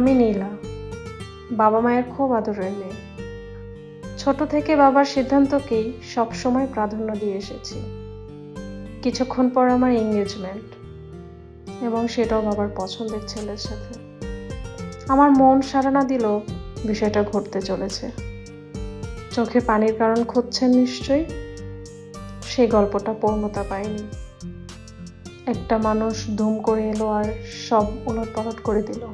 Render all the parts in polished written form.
আমি নীলা, বাবা মায়ের খুব আদরের মেয়ে। ছোট থেকে বাবার সিদ্ধান্তকেই সবসময় প্রাধান্য দিয়ে এসেছি। কিছুক্ষণ পর আমার এঙ্গেজমেন্ট, এবং সেটাও বাবার পছন্দের ছেলের সাথে। আমার মন সাড়া না দিলেও বিষয়টা ঘটতে চলেছে। চোখে পানির কারণ খুঁজছেন নিশ্চয়ই। সেই গল্পটা পূর্ণতা পায়নি। একটা মানুষ ধুম করে এলো আর সব উলটপালট করে দিল।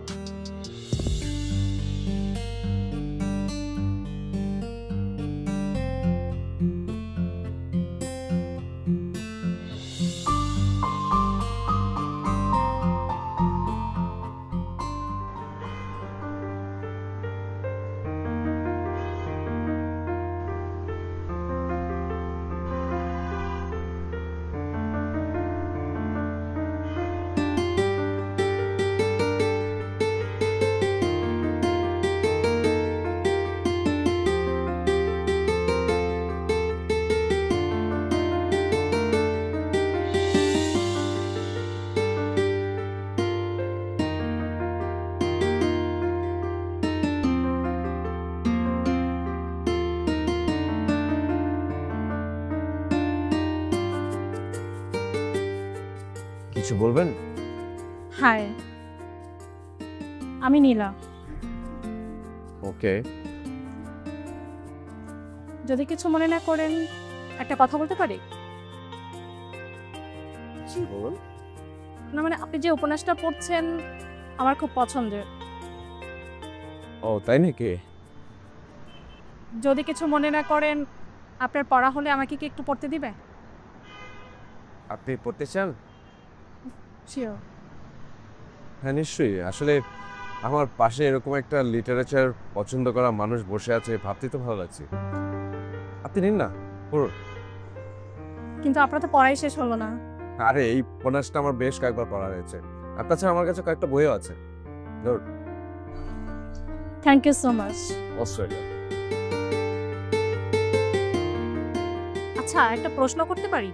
কিছু বলবেন? হাই, আমি নীলা। ওকে, যদি কিছু মনে না করেন একটা কথা বলতে পারি? জি বলুন। না মানে আপনি যে উপন্যাসটা পড়ছেন আমার খুব পছন্দের। ও তাই নাকি? যদি কিছু মনে না করেন আপনার পড়া হলে আমাকে কি একটু পড়তে দিবে? আপনি পড়তে চান? শিওর। হ্যাঁ নিশ্চয়ই। আসলে আমার পাশে এরকম একটা লিটারেচার পছন্দ করা মানুষ বসে আছে, ভাবতে তো ভালো লাগছে। আপনি নিন না, পড়ুন। কিন্তু আপনার তো পড়াই শেষ হলো না। আরে এই উপন্যাসটা আমার বেশ কয়েকবার পড়া হয়েছে। আর তাছাড়া আমার কাছে কয়েকটা বইও আছে। ধর। Thank you so much. Australia. আচ্ছা, একটা প্রশ্ন করতে পারি?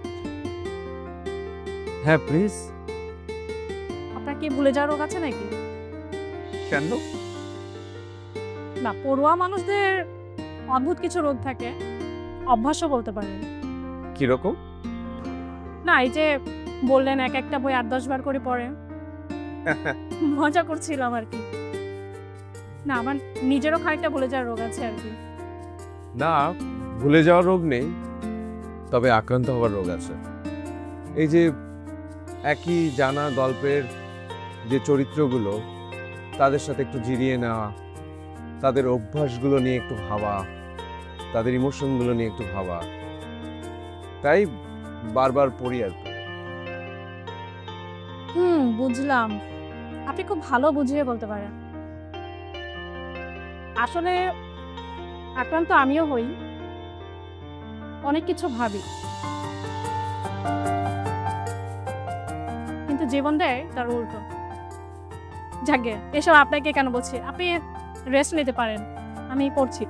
হ্যাঁ প্লিজ। আপনার কি ভুলে যাওয়ার রোগ আছে নাকি? কেন? না, পড়ুয়া মানুষদের অদ্ভুত কিছু রোগ থাকে, অভ্যাসও বলতে পারেন। কিরকম? না, এই যে বললেন এক একটা বই 8-10 বার করে পড়ে। মজা করছিলাম আর কি। না, আমার নিজেরও খানিকটা ভুলে যাওয়ার রোগ আছে আর কি। না, ভুলে যাওয়ার রোগ নেই, তবে আক্রান্ত হওয়ার রোগ আছে। এই যে একই জানা গল্পের যে চরিত্রগুলো, তাদের সাথে একটু জিরিয়ে নেওয়া, তাদের অভ্যাসগুলো নিয়ে একটু ভাবা, তাদের ইমোশনগুলো নিয়ে একটু ভাবা, তাই বারবার পড়ি আর কি। বুঝলাম। আপনি খুব ভালো বুঝিয়ে বলতে পারেন। আসলে আক্রান্ত আমিও হই, অনেক কিছু ভাবি, কিন্তু জীবন দেয় তার উল্টো। যাকে এসব আপনাকে কেন বলছি, আপনি রেস্ট নিতে পারেন, আমি পড়ছি।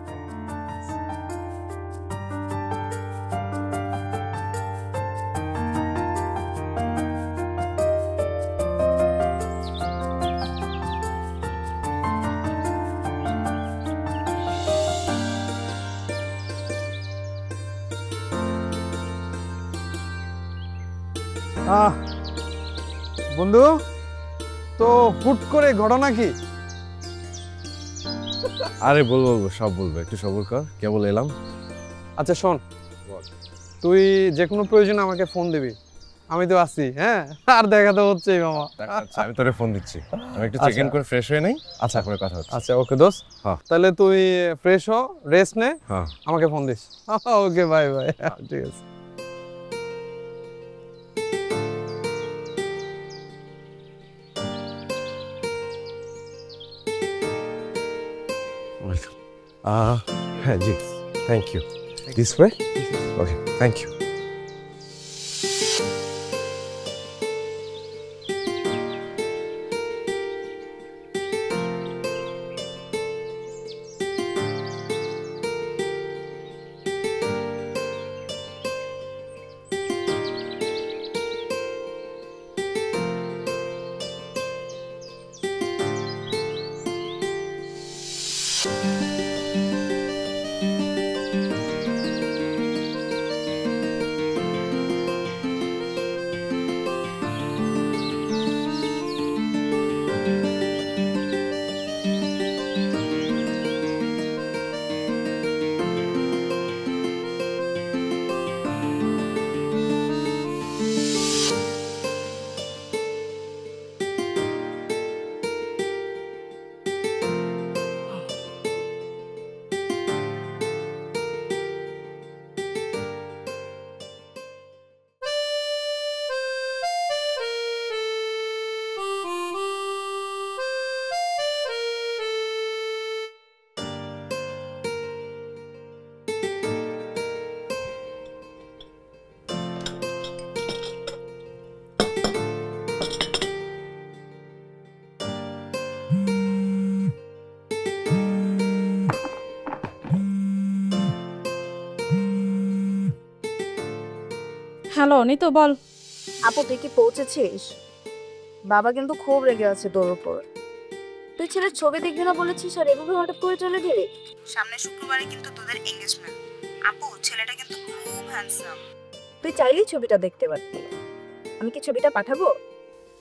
বন্ধু, তো হুট করে ঘটনা কি? আরে বলবো সব বলবো, একটু সবর কর, কেবল এলাম। আচ্ছা শোন, তুই যে কোনো প্রয়োজনে আমাকে ফোন দিবি, আমি তো আছি। হ্যাঁ, আর দেখা তো হচ্ছেই মামা। আচ্ছা আমি তোরে ফোন দিচ্ছি, আমি একটু চেক ইন করে ফ্রেশ হয়ে নেই। আচ্ছা পরে কথা হচ্ছে। আচ্ছা ওকে দোস্ত, হ্যাঁ। তাহলে তুই ফ্রেশ হ, রেস্ট নে, হ্যাঁ আমাকে ফোন দিস। Okay bye bye. ঠিক আছে। হ্যাঁ জি, thank you. This way? Okay, thank you. Hello Nitu, বল। আপু তুই কি পৌঁছেছিস? বাবা কিন্তু খুব রেগে আছে তোর উপর। তুই ছেলের ছবি দেখবি না বলেছিস আর এভাবে হঠাৎ করে চলে গেলি। সামনে শুক্রবারে কিন্তু তোদের এঙ্গেজমেন্ট। আপু ছেলেটা কিন্তু খুব হ্যান্ডসাম, তুই চাইলেই ছবিটা দেখতে পারতি। আমি কি ছবিটা পাঠাবো?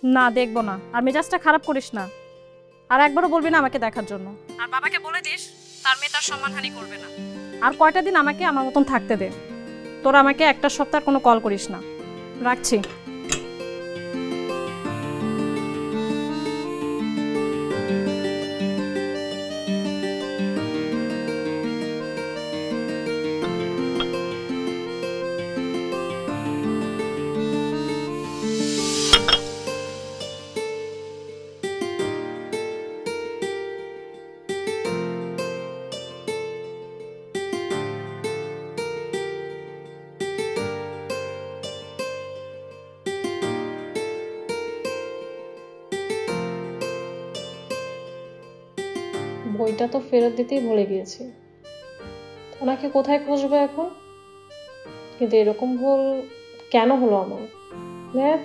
না, দেখবো না। আর মেজাজটা খারাপ করিস না। আর একবারও বলবি না আমাকে দেখার জন্য। আর বাবাকে বলে দিস তার মেয়ে তার সম্মানহানি করবে না। আর কয়টা দিন আমাকে আমার মতন থাকতে দে। তোরা আমাকে একটা সপ্তাহ কোনো কল করিস না। রাখছি। বইটা তো ফেরত দিতেই ভুলে গিয়েছি। ওনাকে কোথায় খুঁজবো এখন? কিন্তু এরকম ভুল কেন হলো আমার? দেখ,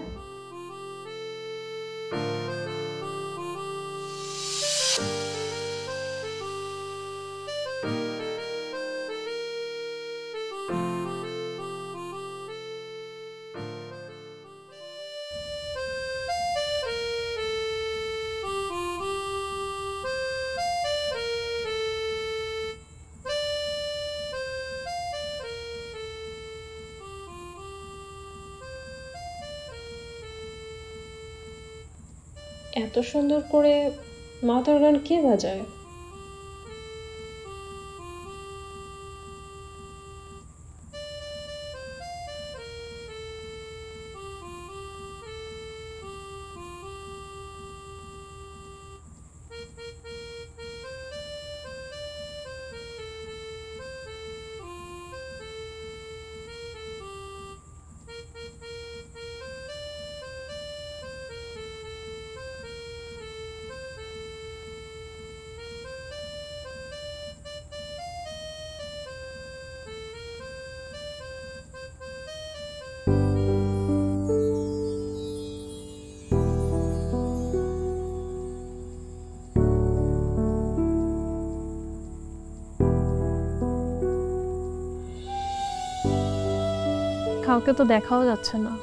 এত সুন্দর করে মাথার গান কে বাজায়? কাউকে তো দেখাও যাচ্ছে না।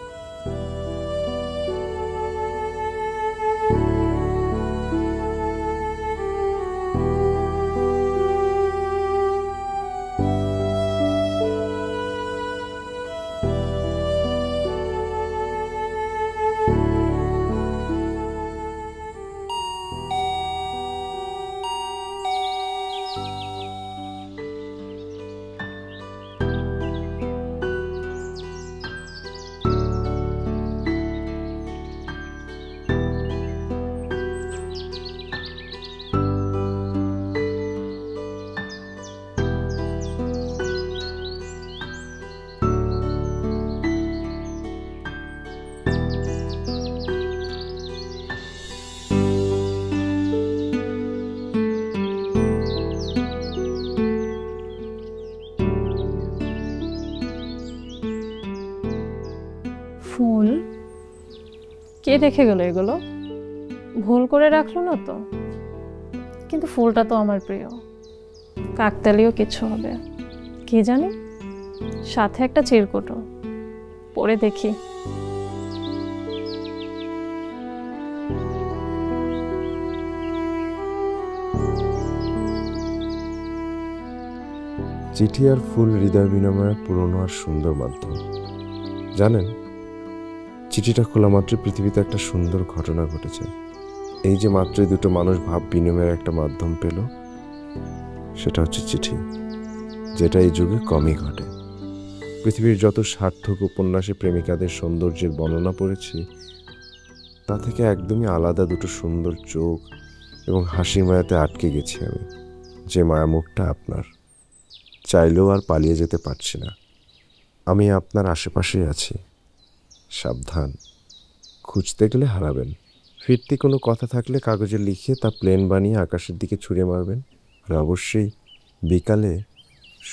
ফুল কে রেখে গেল এগুলো? ভুল করে রাখলো না তো? কিন্তু ফুলটা তো আমার প্রিয়। কাকতালীয় কিছু হবে কে জানি। সাথে একটা চিরকুটও। পরে দেখি। চিঠি আর ফুল হৃদয় বিনিময়ের পুরনো আর সুন্দর মাধ্যম। জানেন, চিঠিটা খোলা মাত্র পৃথিবীতে একটা সুন্দর ঘটনা ঘটেছে। এই যে মাত্রই দুটো মানুষ ভাব বিনিময়ের একটা মাধ্যম পেল, সেটা হচ্ছে চিঠি, যেটা এই যুগে কমই ঘটে। পৃথিবীর যত সার্থক উপন্যাসে প্রেমিকাদের সৌন্দর্যের বর্ণনা পড়েছি, তা থেকে একদমই আলাদা দুটো সুন্দর চোখ এবং হাসি মায়াতে আটকে গেছি আমি। যে মায়ামুখটা আপনার, চাইলেও আর পালিয়ে যেতে পারছি না। আমি আপনার আশেপাশেই আছি, সাবধান, খুঁজতে গেলে হারাবেন। ফিরতি কোনো কথা থাকলে কাগজে লিখে তা প্লেন বানিয়ে আকাশের দিকে ছুঁড়ে মারবেন। আর অবশ্যই বিকালে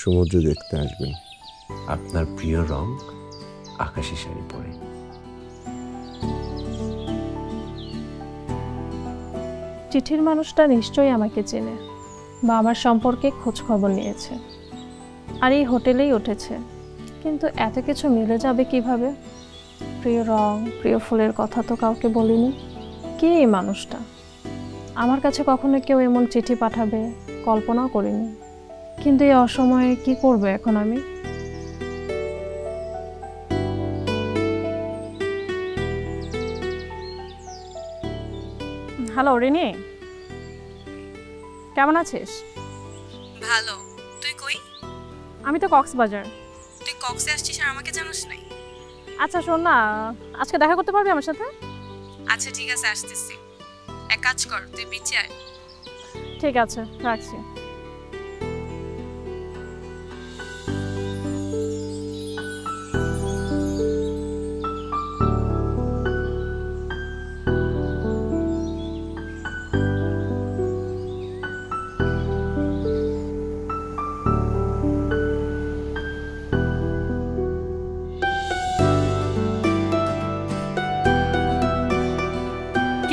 সমুদ্র দেখতে আসবেন। আপনার প্রিয় রং আকাশি শাড়ি পরে। চিঠির মানুষটা নিশ্চয়ই আমাকে চেনে বা আমার সম্পর্কে খোঁজ খবর নিয়েছে, আর এই হোটেলেই উঠেছে। কিন্তু এত কিছু মিলে যাবে কিভাবে? প্রিয় রং, প্রিয় ফুলের কথা তো কাউকে বলিনি। কে এই মানুষটা? আমার কাছে কখনো কেউ এমন চিঠি পাঠাবে কল্পনাও করিনি। কিন্তু এই অসময়ে কি করবো এখন আমি? হ্যালো রিনি, কেমন আছিস? ভালো। তুই কই? আমি তো কক্সবাজার। তুই কক্সে আসছিস আর আমাকে জানাস নাই? আচ্ছা শোন না, আজকে দেখা করতে পারবি আমার সাথে? আচ্ছা ঠিক আছে, আসতেছি। এক কাজ কর, তুই বিচে আয়। ঠিক আছে, রাখছি।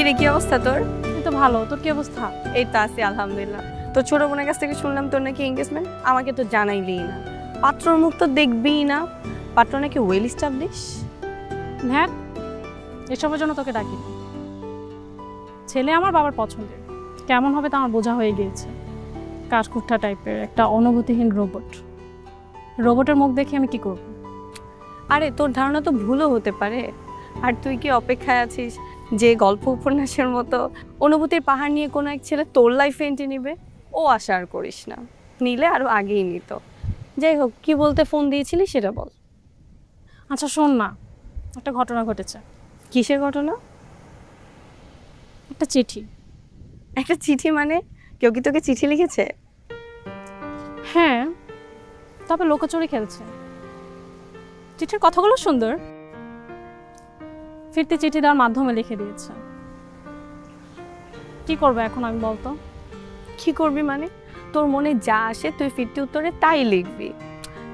কিরে, কি অবস্থা তোর? এই তো ভালো, তোর কি অবস্থা? এই তো আছি আলহামদুলিল্লাহ। তোর ছোট বোনের কাছ থেকে শুনলাম তোর নাকি এঙ্গেজমেন্ট, আমাকে তো জানাইলি না। পাত্রর মুখ তো দেখবিই না। পাত্র নাকি ওয়েল এস্টাবলিশ। হ্যাঁ, এসবের জন্য তোকে ডাকি। ছেলে আমার বাবার পছন্দের, কেমন হবে তা আমার বোঝা হয়ে গিয়েছে। কাঠকুঠা টাইপের একটা অনুভূতিহীন রোবট। রোবটের মুখ দেখে আমি কি করব? আরে তোর ধারণা তো ভুলও হতে পারে। আর তুই কি অপেক্ষায় আছিস যে গল্প উপন্যাসের মতো অনুভূতির পাহাড় নিয়ে কোনো এক ছেলে তোর লাইফে এন্ট্রি নিবে? ও আশা আর করিস না, নিলে আরো আগেই নিত। যাই হোক, কি বলতে ফোন দিয়েছিলি সেটা বল। আচ্ছা শোন না, একটা ঘটনা ঘটেছে। কিসের ঘটনা? একটা চিঠি। একটা চিঠি মানে? কেউ কি তোকে চিঠি লিখেছে? হ্যাঁ, তবে লোকাচুরি খেলছে। চিঠির কথাগুলো সুন্দর, ফিরতি চিঠি দেওয়ার মাধ্যমে লিখে দিয়েছে। কি করবো এখন আমি বলতো? কি করবি মানে? তোর মনে যা আসে তুই ফিরতি উত্তরে তাই লিখবি।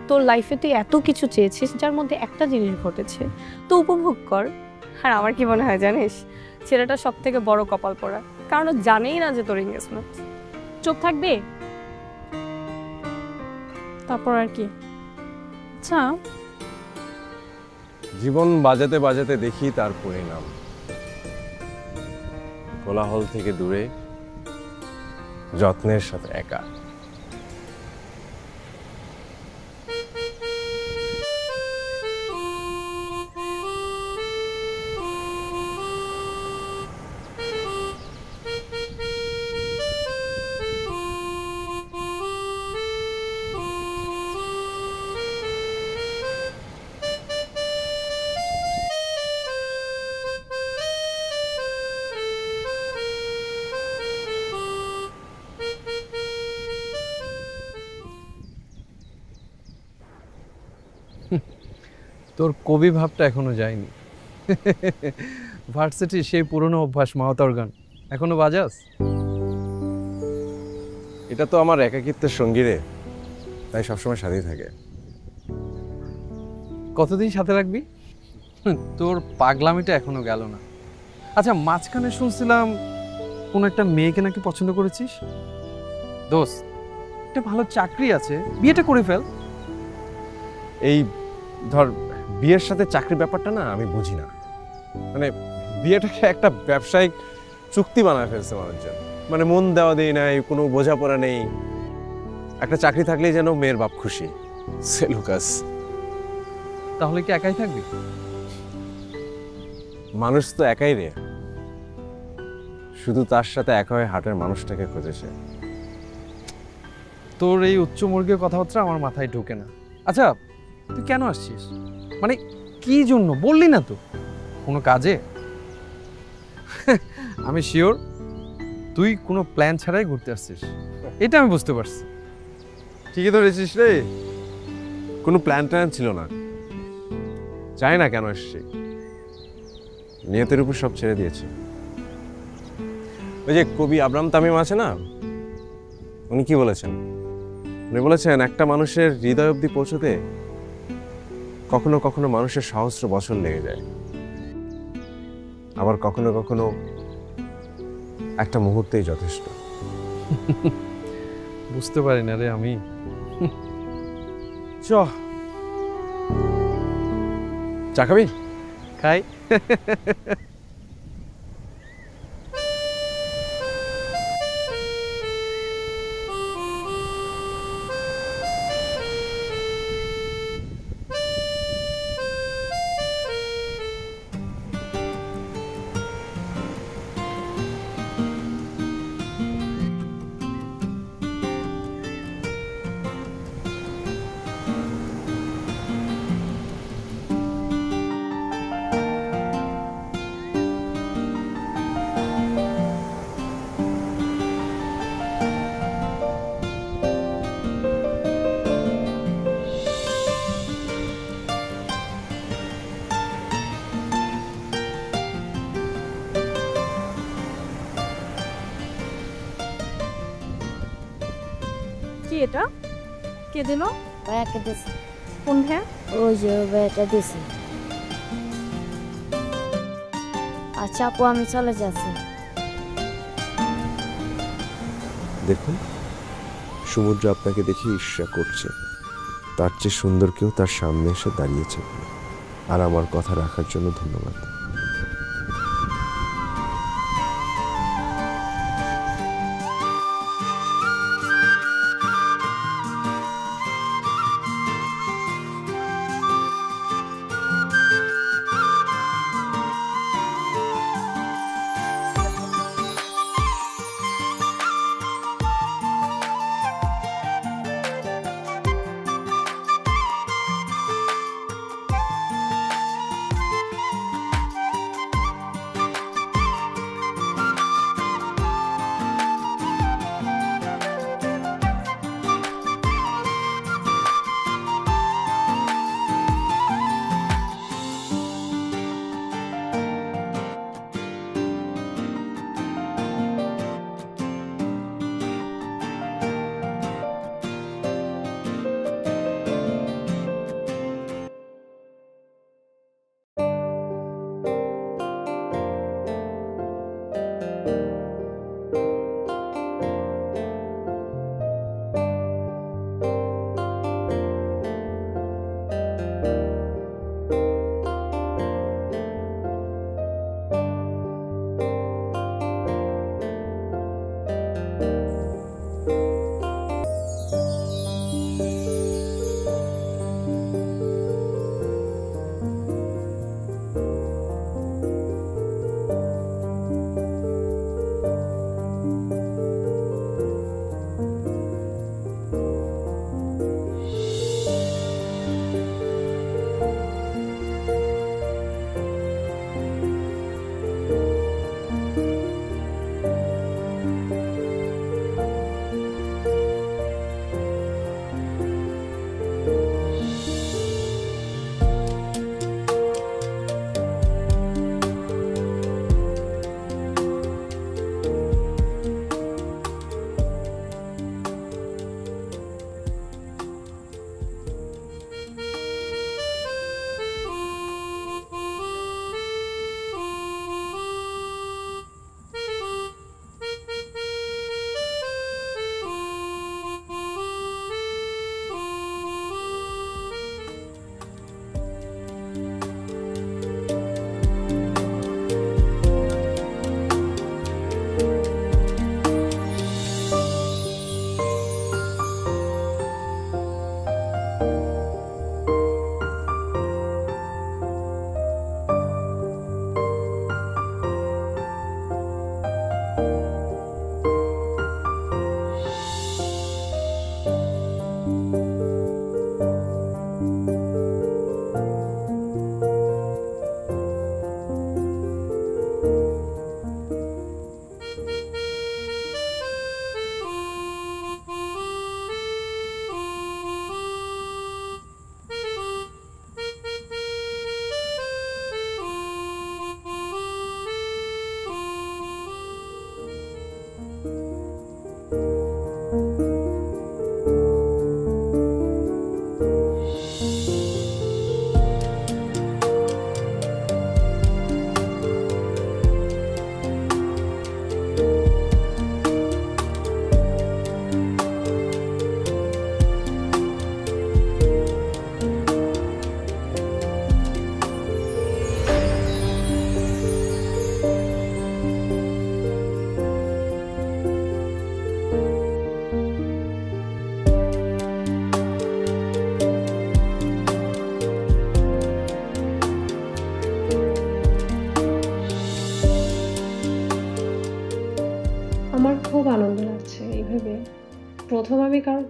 তোর লাইফে তুই এত কিছু চেয়েছিস, যার মধ্যে একটা জিনিস ঘটেছে, তো উপভোগ কর। আর আমার কি মনে হয় জানিস, ছেলেটা সব থেকে বড় কপাল পড়া, কারণ ও জানেই না যে তোর এঙ্গেজমেন্ট। চুপ থাকবি? তারপর আর কি? আচ্ছা, জীবন বাজাতে বাজাতে দেখি তার পরিণাম। কোলাহল থেকে দূরে, যত্নের সাথে একা। তোর কবি ভাবটা এখনো যায়নি। ভার্সিটি সেই পুরনো অভ্যাস, মাওতার গান এখনো বাজাস? এটা তো আমার একাকিত্বের সঙ্গী রে, তাই সবসময় সাথেই থাকে। কতদিন সাথে রাখবি? তোর পাগলামিটা এখনো গেল না। আচ্ছা, মাঝখানে শুনছিলাম কোন একটা মেয়েকে নাকি পছন্দ করেছিস। দোস্ত, একটা ভালো চাকরি আছে, বিয়েটা করে ফেল। এই ধর, বিয়ের সাথে চাকরির ব্যাপারটা না আমি বুঝি না। মানে বিয়েটাকে একটা ব্যবসায়িক চুক্তি বানায় ফেলছে মানুষজন। মানে মন দেওয়া দেই নাই, কোনো বোঝাপড়া নেই। একটা চাকরি থাকলেই যেন মেয়ের বাপ খুশি। সেলুকাস। তাহলে কি একাই থাকবি? মানুষ তো একাই রে, শুধু তার সাথে একা হয়ে হাটের মানুষটাকে খুঁজেছে। তোর এই উচ্চমর্গীয় কথাবার্তা আমার মাথায় ঢোকে না। আচ্ছা, তুই কেন আসছিস? মানে কি জন্য বললি না তো? কোনো কাজে? আমি শিওর তুই কোনো প্ল্যান ছাড়াই ঘুরতে আসছিস, এটা আমি বুঝতে পারছি। ঠিকই ধরেছিস রে, কোনো প্ল্যান ট্যান ছিল না। জানি না কেন এসছি, নিয়তের উপর সব ছেড়ে দিয়েছি। ওই যে কবি আব্রাহাম তামিম আছে না, উনি কি বলেছেন? উনি বলেছেন একটা মানুষের হৃদয় অবধি পৌঁছতে কখনো কখনো মানুষের সহস্র বছর লেগে যায়, আবার কখনো কখনো একটা মুহূর্তেই যথেষ্ট। বুঝতে পারি না রে আমি। চ চা খাবি? খাই। কি এটা? কে দিল? ভাইয়াকে দিছি। কোন ভাইয়া? ওই যে ভাইয়াটা দিছি। আচ্ছা আপু, আমি চলে যাচ্ছি। দেখুন, সমুদ্র আপনাকে দেখে ঈর্ষা করছে। তার চেয়ে সুন্দর কেউ তার সামনে এসে দাঁড়িয়েছে, আর আমার কথা রাখার জন্য ধন্যবাদ।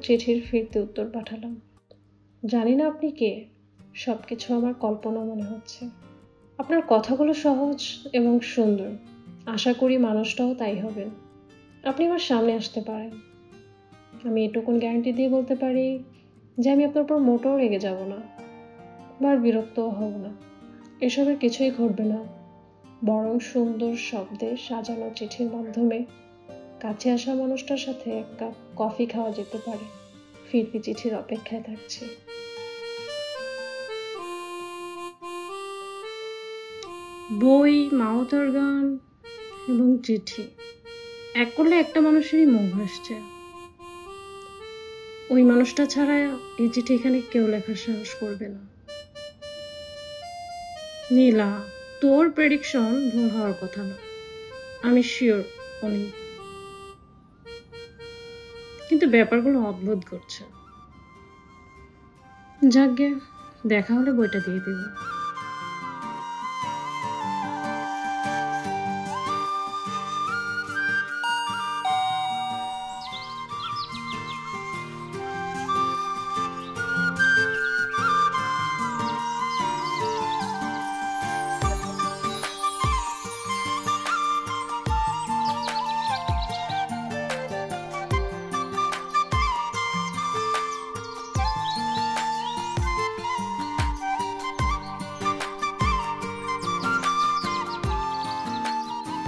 চিঠির ফিরতি উত্তর পাঠালাম। জানি না আপনি কে, সবকিছু আমার কল্পনা মনে হচ্ছে। আপনার কথাগুলো সহজ এবং সুন্দর, আশা করি মানুষটাও তাই হবেন। আপনি আমার সামনে আসতে পারেন, আমি এটুকুন গ্যারান্টি দিয়ে বলতে পারি যে আমি আপনার উপর মোটেও রেগে যাব না বা বিরক্তও হব না। এসবের কিছুই ঘটবে না, বরং সুন্দর শব্দে সাজানো চিঠির মাধ্যমে কাছে আসা মানুষটার সাথে এক কাপ কফি খাওয়া যেতে পারে। ফিরতি চিঠির অপেক্ষায় থাকছি। বই, মাউথ অর্গান এবং চিঠি এক করলে একটা মানুষেরই মুখ ভাসছে। ওই মানুষটা ছাড়া এই চিঠি এখানে কেউ লেখার সাহস করবে না। নীলা, তোর প্রেডিকশন ভুল হওয়ার কথা না, আমি শিওর উনি, কিন্তু ব্যাপারগুলো অদ্ভুত ঘটছে। যাকগে, দেখা হলে বইটা দিয়ে দিব।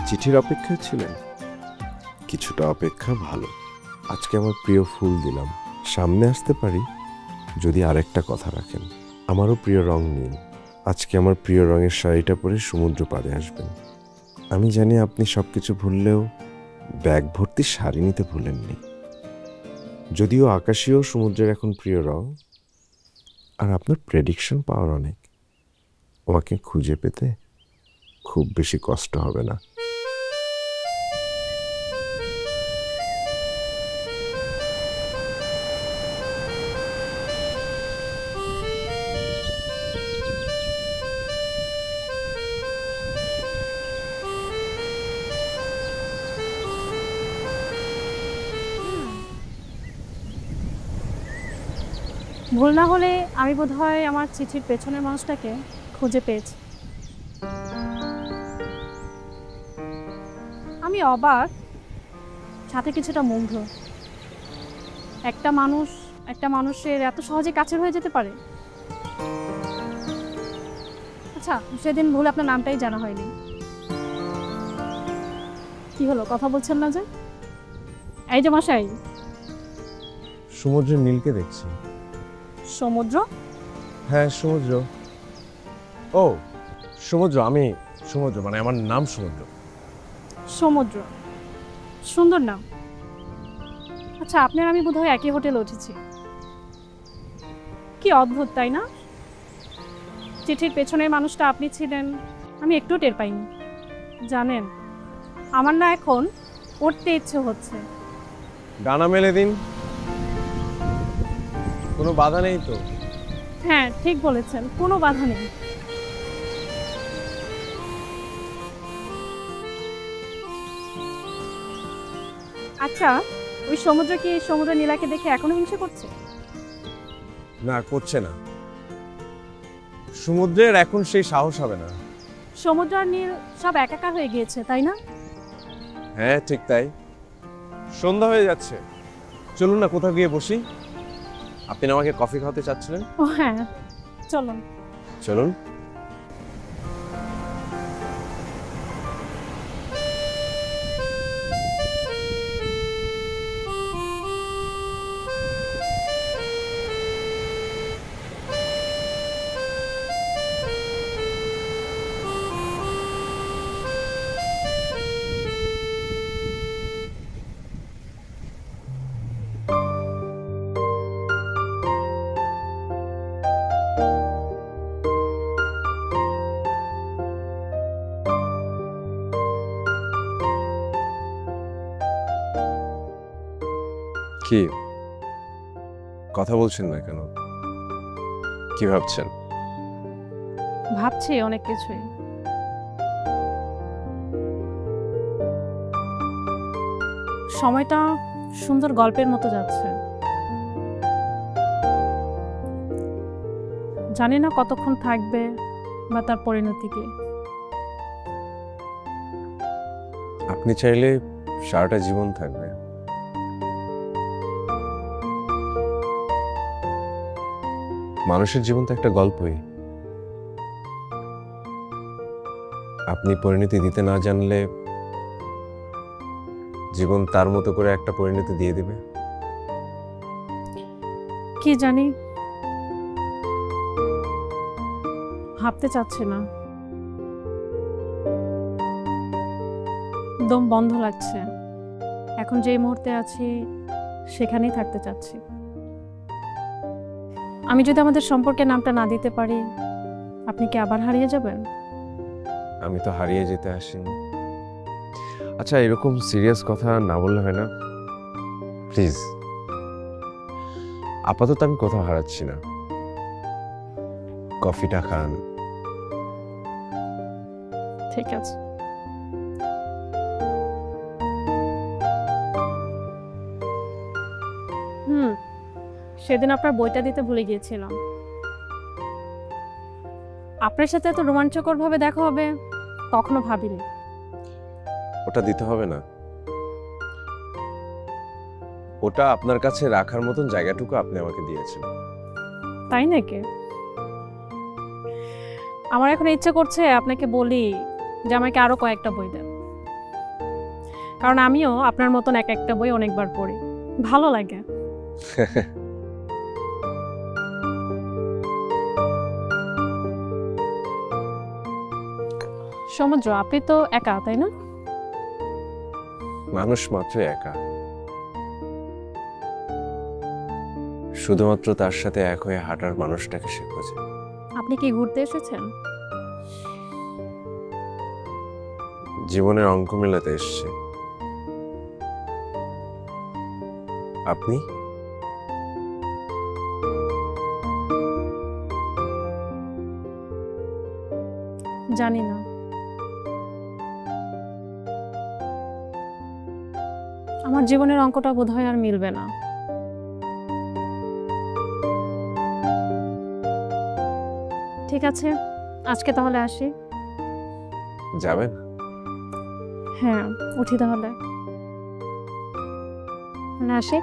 চিঠির অপেক্ষায় ছিলেন? কিছুটা অপেক্ষা ভালো। আজকে আমার প্রিয় ফুল দিলাম, সামনে আসতে পারি যদি আরেকটা কথা রাখেন। আমারও প্রিয় রং নীল। আজকে আমার প্রিয় রঙের শাড়িটা পরে সমুদ্র পাড়ে আসবেন। আমি জানি আপনি সব কিছু ভুললেও ব্যাগ ভর্তি শাড়ি নিতে ভুলেননি। যদিও আকাশীয় সমুদ্রের এখন প্রিয় রং, আর আপনার প্রেডিকশন পাওয়ার অনেক। আমাকে খুঁজে পেতে খুব বেশি কষ্ট হবে না। ভুল না হলে আমি বোধহয় আমার চিঠির পেছনের মানুষটাকে খুঁজে পেয়েছি। আমি অবাক, সাথে কিছুটা মুগ্ধ। একটা মানুষের এত সহজে কাছের হয়ে যেতে পারে। আচ্ছা, সেদিন ভুল আপনার নামটাই জানা হয়নি। কি হলো, কথা বলছেন না যে? এই যে মশাই, সমুদ্রের নীলকে দেখছি। সমুদ্র? হ্যাঁ, সমুদ্র। ও সমুদ্র, আমি সমুদ্র, মানে আমার নাম সমুদ্র। সমুদ্র, সুন্দর নাম। আচ্ছা, আপনার আমি বোধহয় একই হোটেলে উঠেছি। কি অদ্ভুত, তাই না? চিঠির পেছনের মানুষটা আপনি ছিলেন, আমি একটু টের পাইনি। জানেন, আমার না এখন পড়তে ইচ্ছে হচ্ছে। ডানা মেলে দিন, কোনো বাধা নেই তো? হ্যাঁ, ঠিক বলেছেন, কোনো বাধা নেই। আচ্ছা, ওই সমুদ্র কি সমুদ্র নীলাকে দেখে এখনো হিংসা করছে? না, করছে না। সমুদ্রের এখন সেই সাহস হবে না। সমুদ্র আর নীল সব একাকার হয়ে গিয়েছে, তাই না? হ্যাঁ, ঠিক তাই। সন্ধ্যা হয়ে যাচ্ছে, চলুন না কোথাও গিয়ে বসি। আপনি না আমাকে কফি খাওয়াতে চাচ্ছিলেন? ও হ্যাঁ, চলুন। চলুন। কি কথা বলছেন না কেন? কি ভাবছেন? ভাবছি অনেক কিছুই। সময়টা সুন্দর গল্পের মতো যাচ্ছে। জানি না কতক্ষণ থাকবে বা তার পরিণতি কি। আপনি চাইলে সারাটা জীবন থাকবে। মানুষের জীবন তো একটা গল্পই। আপনি পরিণতি দিতে না জানলে জীবন তার মতো করে একটা পরিণতি দিয়ে দিবে। কি জানি, ভাবতে চাচ্ছি না, দম বন্ধ লাগছে। এখন যেই মুহূর্তে আছি সেখানেই থাকতে চাচ্ছি। আমি যদি আমাদের সম্পর্কে নামটা না দিতে পারি, আপনি কি আবার হারিয়ে যাবেন? আমি তো হারিয়ে যেতে আসিনি। আচ্ছা, এরকম সিরিয়াস কথা না বললে হয় না প্লিজ? আপাতত আমি কোথাও হারাচ্ছি না। কফিটা খান। ঠিক আছে। সেদিন আপনার বইটা দিতে ভুলে গিয়েছিলাম। আপনার সাথে এত রোমাঞ্চকর ভাবে দেখা হবে কখনো ভাবিনি। ওটা দিতে হবে না, ওটা আপনার কাছে রাখার মতন জায়গাটুকু আপনি আমাকে দিয়েছেন। তাই নাকি? আমার এখন ইচ্ছে করছে আপনাকে বলি যে আমাকে আরো কয়েকটা বই দেন, কারণ আমিও আপনার মতন এক একটা বই অনেকবার পড়ি, ভালো লাগে। সমুদ্র, আপনি তো একা, তাই না? মানুষ মাত্র একা, শুধুমাত্র তার সাথে এক হয়ে হাঁটার মানুষটাকে সে খোঁজে। আপনি কি ঘুরতে এসেছেন? জীবনের অঙ্ক মেলাতে এসছে। আপনি? জানি না। আমার জীবনের অঙ্কটা বোধহয় আর মিলবে না। ঠিক আছে, আজকে তাহলে আসি। যাবেন? হ্যাঁ, উঠি তাহলে। আসি।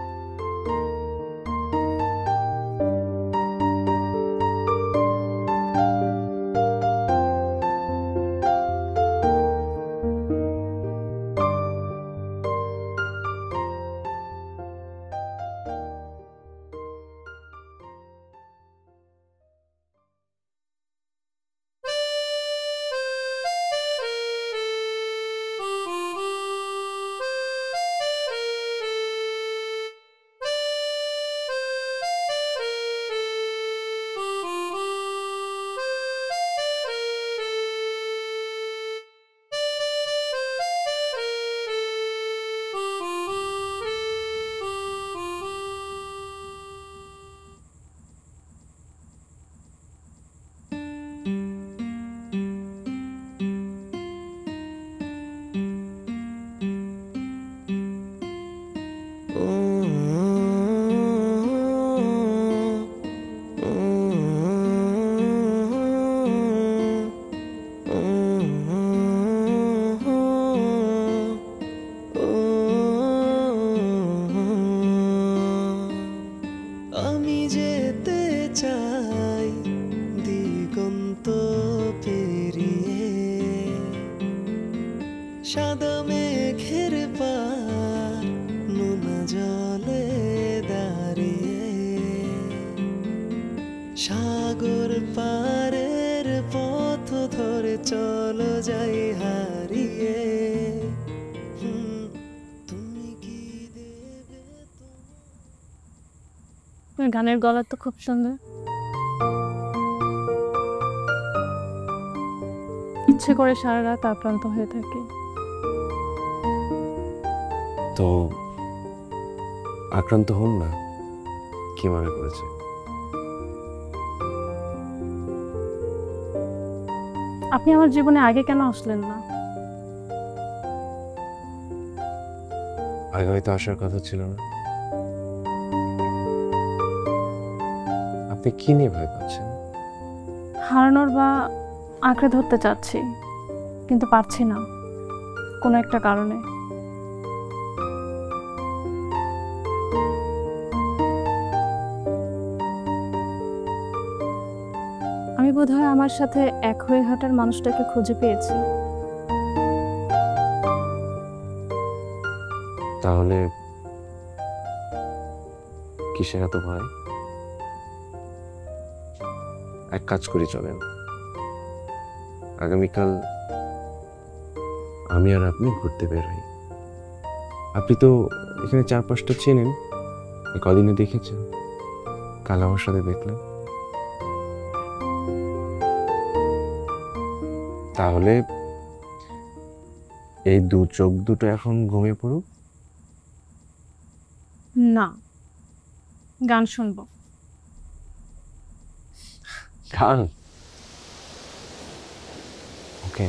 সাদা মেঘের পার নোনা জলে দাঁড়িয়ে, সাগর পারের পথ ধরে চলো যাই হারিয়ে। তুমি কি দেবে? গানের গলা তো খুব সুন্দর। ইচ্ছে করে সারা রাত আক্রান্ত হয়ে থাকে। তো আক্রান্ত হন না, কি মনে করেছে? আপনি আমার জীবনে আগে কেন আসলেন না? আগে হয়তো আসার কথা ছিল না। আপনি কি নিয়ে ভয় পাচ্ছেন? হারানোর বা আঁকড়ে ধরতে চাচ্ছি, কিন্তু পারছি না কোনো একটা কারণে। আমি বোধহয় আমার সাথে এক হয়ে হাঁটার মানুষটাকে খুঁজে পেয়েছি। তাহলে কিসের এত ভয়? এক কাজ করি চলেন, আগামীকাল আমি আর আপনি ঘুরতে বের হই। আপনি তো এখানে 4-5টা চেনেন, কদিনে দেখেছেন, কাল আমার সাথে দেখলেন। তাহলে এই চোখ দুটো এখন ঘুমিয়ে পড়ুক। না, গান শুনবো। গান? ওকে।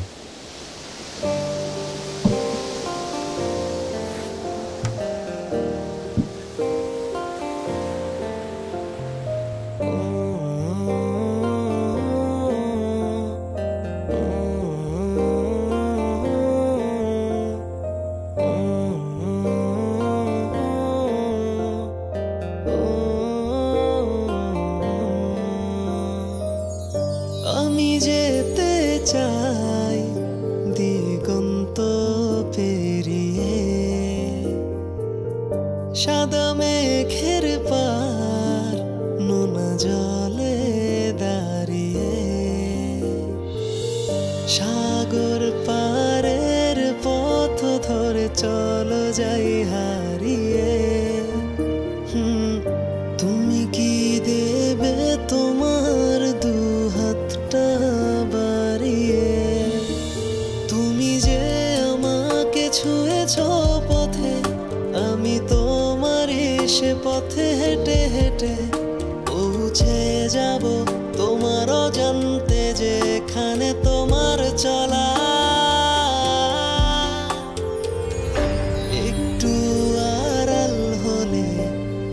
আমি যেতে চাই দিগন্ত পেরিয়ে, সাদা মেঘের পার নোনা জলে দাঁড়িয়ে, সাগর পারের পথ ধরে চলো যাই হারিয়ে। তুমি কি দেবে তোমার দু হাতটা বাড়িয়ে? তুমি যে আমাকে ছুঁয়েছ পথে, আমি তোমার সে পথে হেঁটে হেঁটে পৌঁছে যাব তোমার অজান্তে, যেখানে তোমার চলা। একটু আড়াল হলে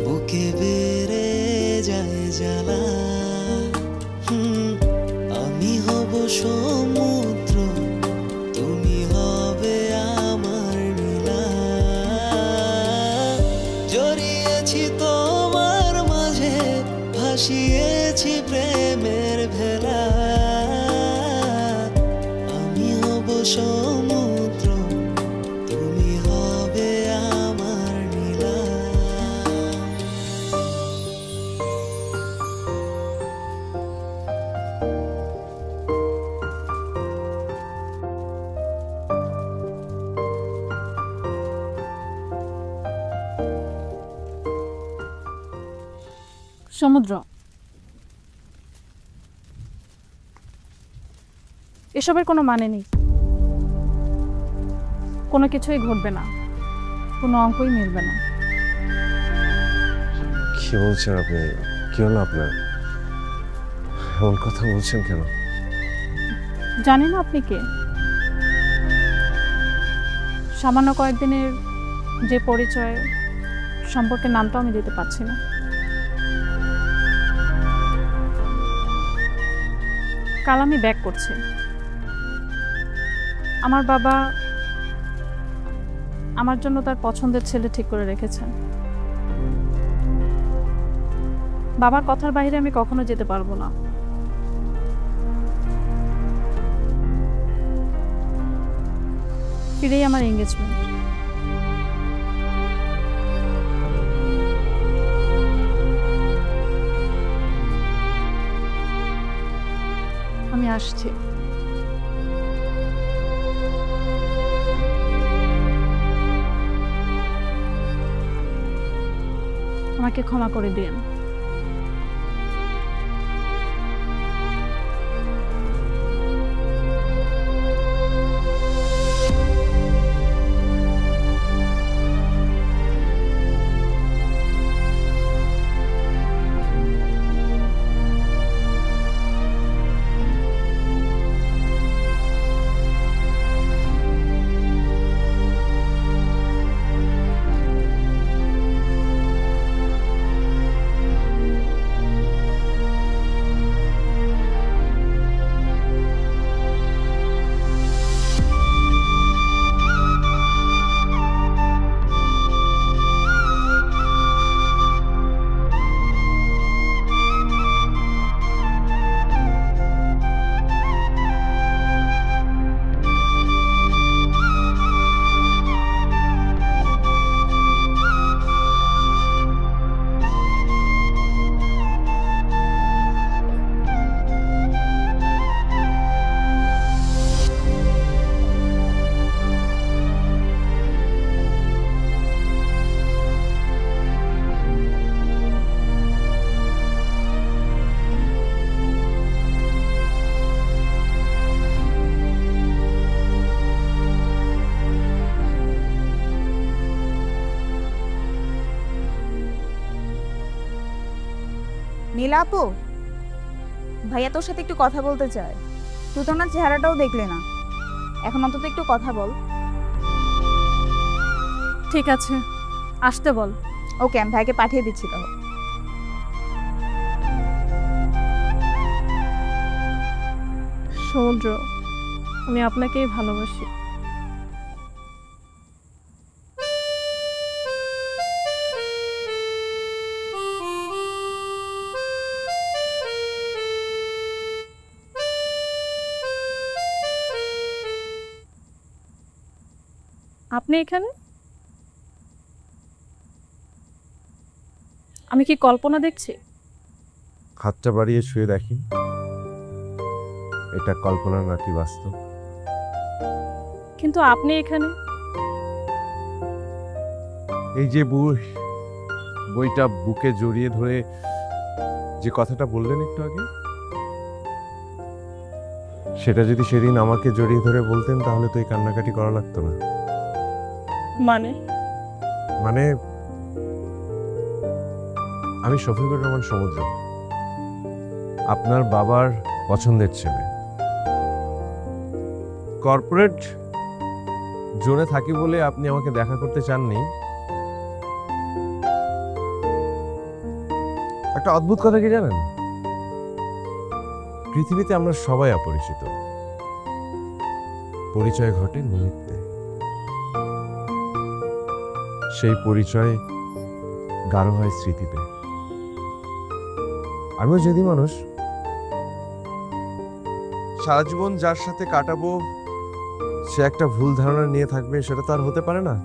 বুকে বেড়ে যায় জ্বালা। আমি হব সমুদ্র, তুমি হবে আমার নীলা। জড়িয়েছি তোমার মাঝে, ভাসিয়েছি প্রেমের ভেলা। আমি হব সমুদ্র, তুমি হবে আমার নীলা। সমুদ্র, এসবের কোনো মানে নেই, কোনো কিছুই ঘটবে না, কোনো অঙ্কই মিলবে না। কি বলছেন আপনি? কি হলো আপনার? এমন কথা বলছেন কেন? জানি না আপনি কে। সামান্য কয়েকদিনের যে পরিচয়, সম্পর্কের নামটাও আমি দিতে পারছি না। কাল আমি ব্যাক করছি। আমার বাবা আমার জন্য তার পছন্দের ছেলে ঠিক করে রেখেছেন। বাবার কথার বাইরে আমি কখনো যেতে পারবো না। ফিরেই আমার এঙ্গেজমেন্ট। আমি আসছি। আমাকে ক্ষমা করে দিন। নীলা আপু, ভাইয়া তোর সাথে একটু কথা বলতে চায়। তুই তো ওনার চেহারাটাও দেখলে না, এখন অন্তত একটু কথা বল। ঠিক আছে, আসতে বল। ওকে, আমি ভাইকে পাঠিয়ে দিচ্ছি তাহলে। সমুদ্র, আমি আপনাকেই ভালোবাসি। আপনি এখানে? আমি কি কল্পনা দেখছি? হাতটা বাড়িয়ে শুয়ে দেখি এটা কল্পনা নাকি বাস্তব। কিন্তু আপনি এখানে। এই যে বইটা বুকে জড়িয়ে ধরে যে কথাটা বললেন একটু আগে, সেটা যদি সেদিন আমাকে জড়িয়ে ধরে বলতেন তাহলে তো এই কান্নাকাটি করা লাগতো না। মানে আমি শফিকুর রহমান সমুদ্র, আপনার বাবার পছন্দের ছেলে। কর্পোরেট জোনে থাকি বলে আপনি আমাকে দেখা করতে চাননি। একটা অদ্ভুত কথা কি জানেন, পৃথিবীতে আমরা সবাই অপরিচিত, পরিচয় ঘটে মুহূর্তে। সেই পরিচয় গাঢ় হয় স্মৃতিতে। আমিও যদি মানুষ সারা জীবন যার সাথে কাটাবো সে একটা ভুল ধারণা নিয়ে থাকবে, সেটা তো আর হতে পারে না।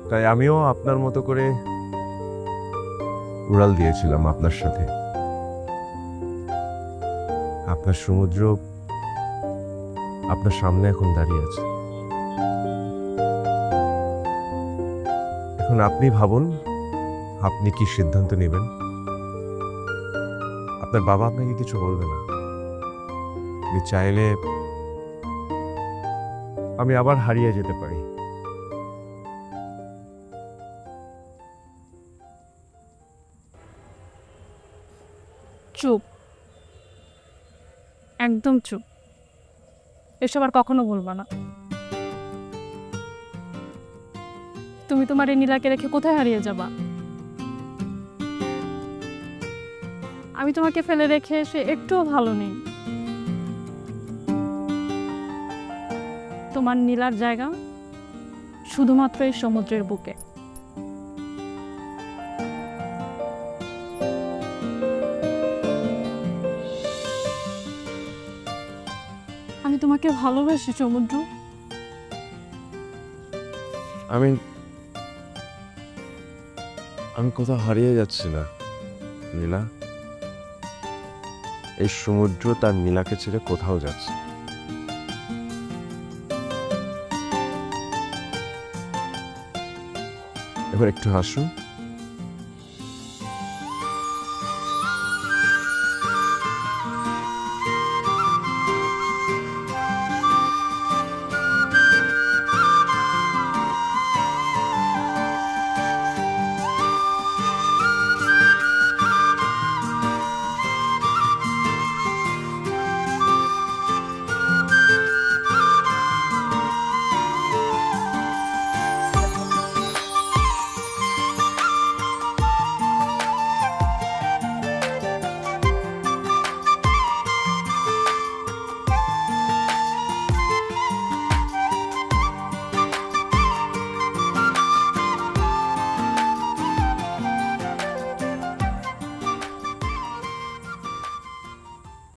তাই আমিও আপনার মতো করে উড়াল দিয়েছিলাম আপনার সাথে। আপনার সমুদ্র আপনার সামনে এখন দাঁড়িয়ে আছে। এখন আপনি ভাবুন আপনি কি সিদ্ধান্ত নেবেন। আপনার বাবা আপনাকে কিছু বলবে না। আপনি চাইলে আমি আবার হারিয়ে যেতে পারি। চুপ, একদম চুপ। এসব আর কখনো বলবা না। তুমি তোমার এই নীলাকে রেখে কোথায় হারিয়ে যাবা? আমি তোমাকে ফেলে রেখে এসে একটুও ভালো নেই। তোমার নীলার জায়গা শুধুমাত্র এই সমুদ্রের বুকে। আমি তোমাকে ভালোবাসি সমুদ্র। আমি কোথাও হারিয়ে যাচ্ছি না নীলা। এই সমুদ্র তার নীলাকে ছেড়ে কোথাও যাচ্ছে। এবার একটু হাসুন।